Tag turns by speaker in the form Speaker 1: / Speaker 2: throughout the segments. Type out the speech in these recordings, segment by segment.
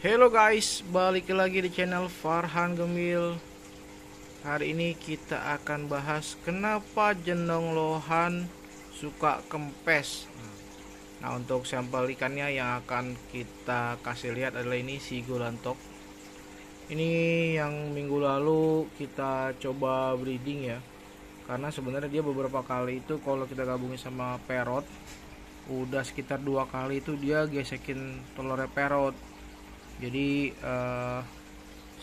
Speaker 1: Halo guys, balik lagi di channel Farhan Gemil. Hari ini kita akan bahas kenapa jenong lohan suka kempes. Nah, untuk sampel ikannya yang akan kita kasih lihat adalah ini si gulantok. Ini yang minggu lalu kita coba breeding ya. Karena sebenarnya dia beberapa kali itu kalau kita gabungin sama perot, udah sekitar 2 kali itu dia gesekin telurnya perot. Jadi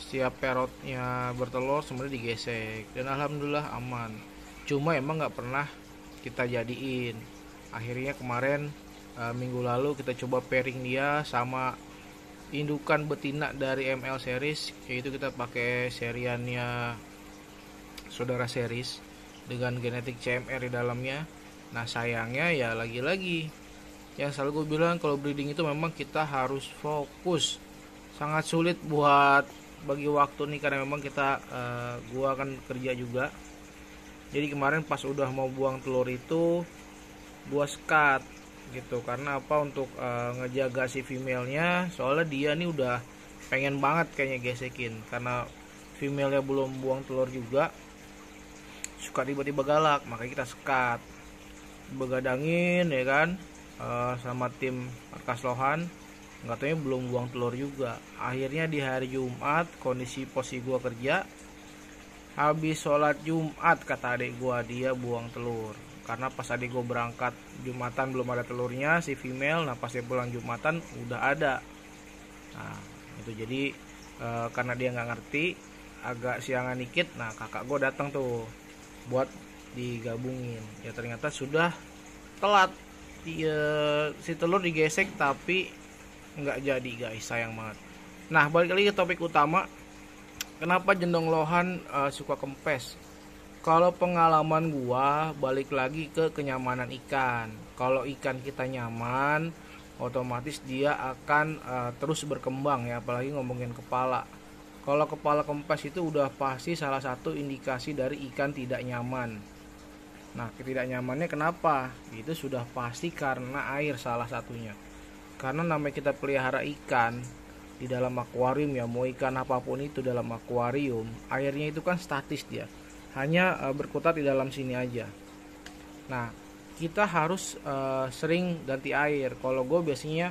Speaker 1: setiap perotnya bertelur sebenarnya digesek dan alhamdulillah aman. Cuma emang nggak pernah kita jadiin. Akhirnya kemarin minggu lalu kita coba pairing dia sama indukan betina dari ML series, yaitu kita pakai seriannya saudara series dengan genetik CMR di dalamnya. Nah sayangnya ya lagi-lagi yang selalu gue bilang, kalau breeding itu memang kita harus fokus. Sangat sulit buat bagi waktu nih karena memang kita gua kan kerja juga. Jadi kemarin pas udah mau buang telur itu gua sekat gitu. Karena apa, untuk ngejaga si femalenya, soalnya dia nih udah pengen banget kayaknya gesekin. Karena femalenya belum buang telur juga, suka tiba-tiba galak, makanya kita sekat, begadangin ya kan, sama tim markas lohan. Nggak taunya belum buang telur juga. Akhirnya di hari Jumat, kondisi posisi gua kerja, habis sholat Jumat kata adik gua dia buang telur. Karena pas adik gua berangkat Jumatan belum ada telurnya si female. Nah pas dia pulang Jumatan udah ada. Nah itu jadi karena dia nggak ngerti, agak siangan dikit. Nah kakak gua datang tuh buat digabungin. Ya ternyata sudah telat. Si telur digesek tapi nggak jadi guys, sayang banget. Nah balik lagi ke topik utama, kenapa jendong lohan suka kempes. Kalau pengalaman gua, balik lagi ke kenyamanan ikan. Kalau ikan kita nyaman, otomatis dia akan terus berkembang ya, apalagi ngomongin kepala. Kalau kepala kempes itu udah pasti salah satu indikasi dari ikan tidak nyaman. Nah ketidaknyamannya kenapa? Itu sudah pasti karena air salah satunya. Karena namanya kita pelihara ikan di dalam akuarium ya, mau ikan apapun itu dalam akuarium, airnya itu kan statis, dia hanya berkutat di dalam sini aja. Nah kita harus sering ganti air. Kalau gue biasanya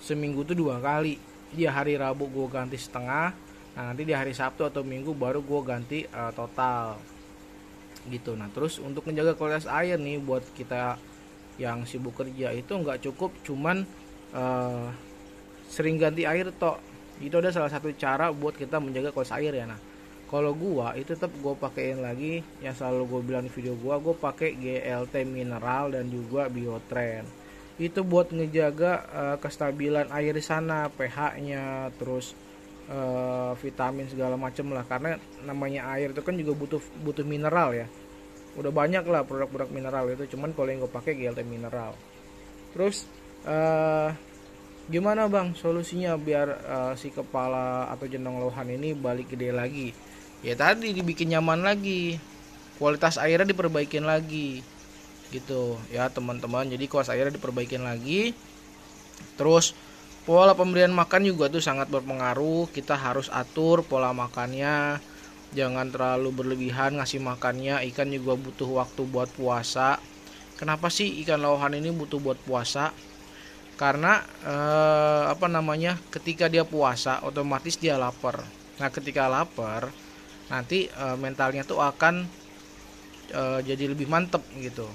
Speaker 1: seminggu tuh 2 kali. Di hari Rabu gue ganti setengah, nah nanti di hari Sabtu atau Minggu baru gue ganti total gitu. Nah terus untuk menjaga kualitas air nih, buat kita yang sibuk kerja itu nggak cukup cuman sering ganti air toh. Itu ada salah satu cara buat kita menjaga kualitas air ya. Nah kalau gua itu tetap gua pakein lagi yang selalu gua bilang di video gua pakai GLT mineral dan juga Biotrend. Itu buat ngejaga kestabilan air di sana, pH-nya, terus vitamin segala macem lah. Karena namanya air itu kan juga butuh mineral ya. Udah banyak lah produk-produk mineral itu, cuman kalau yang gua pakai GLT mineral. Terus gimana bang solusinya biar si kepala atau jenong lohan ini balik gede lagi? Ya tadi dibikin nyaman lagi, kualitas airnya diperbaikin lagi gitu ya teman-teman. Jadi kualitas airnya diperbaikin lagi. Terus pola pemberian makan juga tuh sangat berpengaruh. Kita harus atur pola makannya, jangan terlalu berlebihan ngasih makannya. Ikan juga butuh waktu buat puasa. Kenapa sih ikan lohan ini butuh buat puasa? Karena ketika dia puasa otomatis dia lapar. Nah ketika lapar nanti mentalnya tuh akan jadi lebih mantep gitu.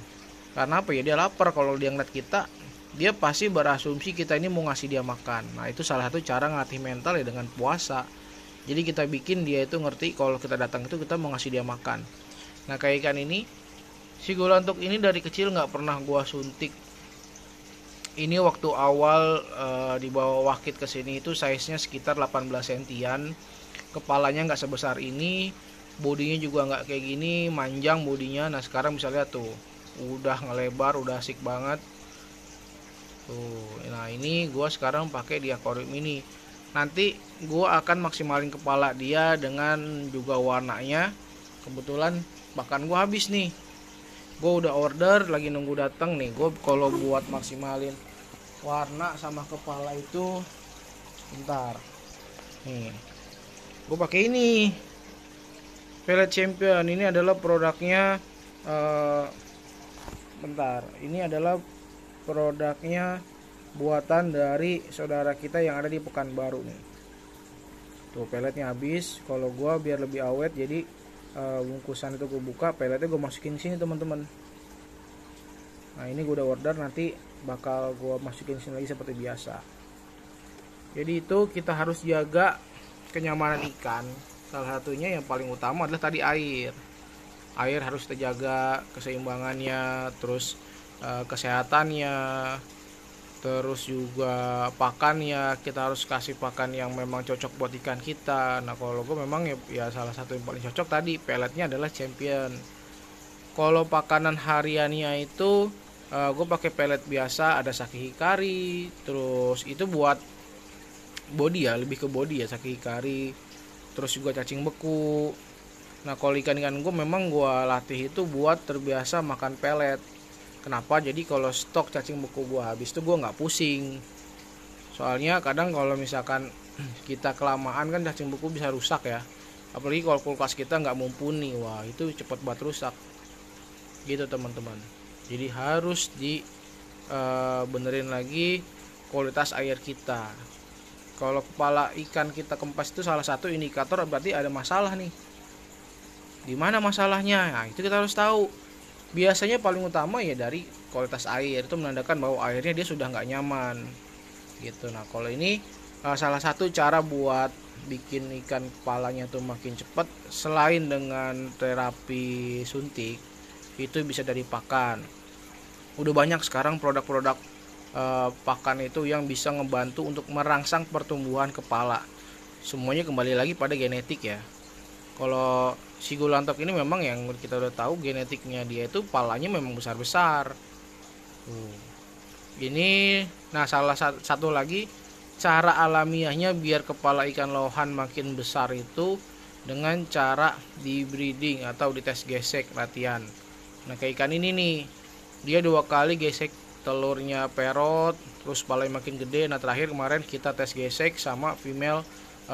Speaker 1: Karena apa ya, dia lapar. Kalau dia ngeliat kita, dia pasti berasumsi kita ini mau ngasih dia makan. Nah itu salah satu cara ngelatih mental ya, dengan puasa. Jadi kita bikin dia itu ngerti kalau kita datang itu kita mau ngasih dia makan. Nah kayak ikan ini, si gulantok ini dari kecil nggak pernah gua suntik. Ini waktu awal dibawa wakit ke sini itu size-nya sekitar 18 sentian. Kepalanya nggak sebesar ini, bodinya juga nggak kayak gini, manjang bodinya. Nah sekarang bisa lihat tuh, udah ngelebar, udah asik banget. Tuh, nah ini gua sekarang pakai di akuarium ini. Nanti gua akan maksimalin kepala dia dengan juga warnanya. Kebetulan pakan gua habis nih. Gue udah order, lagi nunggu datang nih. Gue kalau buat maksimalin warna sama kepala itu, bentar. Nih, gue pakai ini Pellet Champion. Ini adalah produknya bentar, ini adalah produknya buatan dari saudara kita yang ada di Pekanbaru nih. Tuh pelletnya habis. Kalau gua biar lebih awet, jadi bungkusan itu gue buka, pelletnya gue masukin sini teman-teman. Nah ini gue udah order, nanti bakal gue masukin sini lagi seperti biasa. Jadi itu kita harus jaga kenyamanan ikan. Salah satunya yang paling utama adalah tadi air. Air harus terjaga keseimbangannya, terus kesehatannya, terus juga pakannya. Kita harus kasih pakan yang memang cocok buat ikan kita. Nah kalau gue memang ya salah satu yang paling cocok tadi pelletnya adalah Champion. Kalau pakanan hariannya itu gue pakai pellet biasa, ada Saki Hikari. Terus itu buat body ya, lebih ke body ya, Saki Hikari. Terus juga cacing beku. Nah kalau ikan-ikan gue memang gue latih itu buat terbiasa makan pellet. Kenapa? Jadi kalau stok cacing beku gue habis itu gue nggak pusing. Soalnya kadang kalau misalkan kita kelamaan kan cacing beku bisa rusak ya. Apalagi kalau kulkas kita nggak mumpuni, wah itu cepet banget rusak. Gitu teman-teman. Jadi harus di benerin lagi kualitas air kita. Kalau kepala ikan kita kempes itu salah satu indikator berarti ada masalah nih. Di mana masalahnya? Nah, itu kita harus tahu. Biasanya paling utama ya dari kualitas air, itu menandakan bahwa airnya dia sudah nggak nyaman. Gitu. Nah, kalau ini salah satu cara buat bikin ikan kepalanya tuh makin cepat selain dengan terapi suntik, itu bisa dari pakan. Udah banyak sekarang produk-produk pakan itu yang bisa ngebantu untuk merangsang pertumbuhan kepala. Semuanya kembali lagi pada genetik ya. Kalau si Gulantok ini memang yang kita udah tahu genetiknya dia itu palanya memang besar-besar. Ini nah salah satu lagi cara alamiahnya biar kepala ikan lohan makin besar itu dengan cara di breeding atau di tes gesek latihan. Nah kayak ikan ini nih, dia 2 kali gesek telurnya perot, terus palanya makin gede. Nah terakhir kemarin kita tes gesek sama female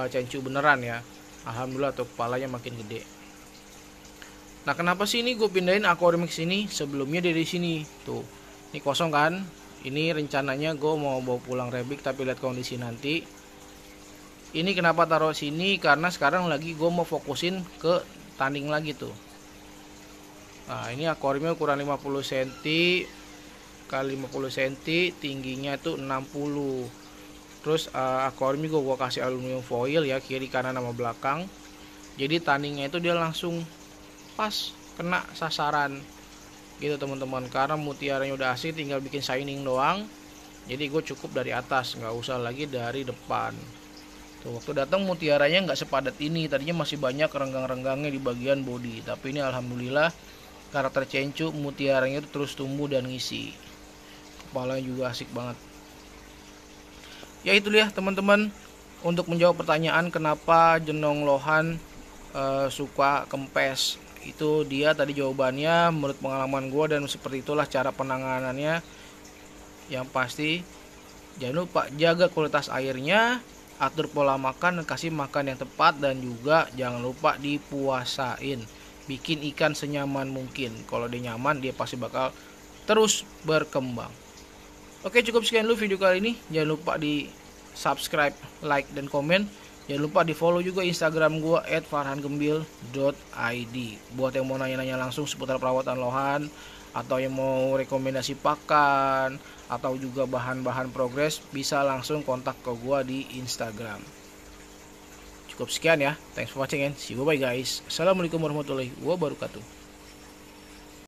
Speaker 1: cencu beneran ya. Alhamdulillah tuh kepalanya makin gede. Nah kenapa sih ini gue pindahin akuarium ke sini? Sebelumnya dari sini tuh, ini kosong kan? Ini rencananya gue mau bawa pulang rebik, tapi lihat kondisi nanti. Ini kenapa taruh sini? Karena sekarang lagi gue mau fokusin ke tanding lagi tuh. Nah ini akuariumnya ukuran 50 cm kali 50 cm, tingginya tuh 60. Terus akuarium juga gue kasih aluminium foil ya, kiri kanan sama belakang. Jadi tandingnya itu dia langsung pas kena sasaran gitu teman-teman. Karena mutiaranya udah asli, tinggal bikin shining doang. Jadi gue cukup dari atas, nggak usah lagi dari depan. Tuh waktu datang mutiaranya nggak sepadat ini. Tadinya masih banyak renggang-renggangnya di bagian body. Tapi ini alhamdulillah karakter cencu mutiaranya itu terus tumbuh dan ngisi. Kepalanya juga asik banget. Ya itu dia teman-teman, untuk menjawab pertanyaan kenapa jenong lohan suka kempes. Itu dia tadi jawabannya menurut pengalaman gue, dan seperti itulah cara penanganannya. Yang pasti jangan lupa jaga kualitas airnya, atur pola makan dan kasih makan yang tepat, dan juga jangan lupa dipuasain. Bikin ikan senyaman mungkin. Kalau dia nyaman, dia pasti bakal terus berkembang. Oke, cukup sekian dulu video kali ini. Jangan lupa di subscribe, like, dan komen. Jangan lupa di follow juga Instagram gue @farhangembil.id. Buat yang mau nanya-nanya langsung seputar perawatan lohan, atau yang mau rekomendasi pakan, atau juga bahan-bahan progres, bisa langsung kontak ke gue di Instagram. Cukup sekian ya. Thanks for watching and see you, bye guys. Assalamualaikum warahmatullahi wabarakatuh.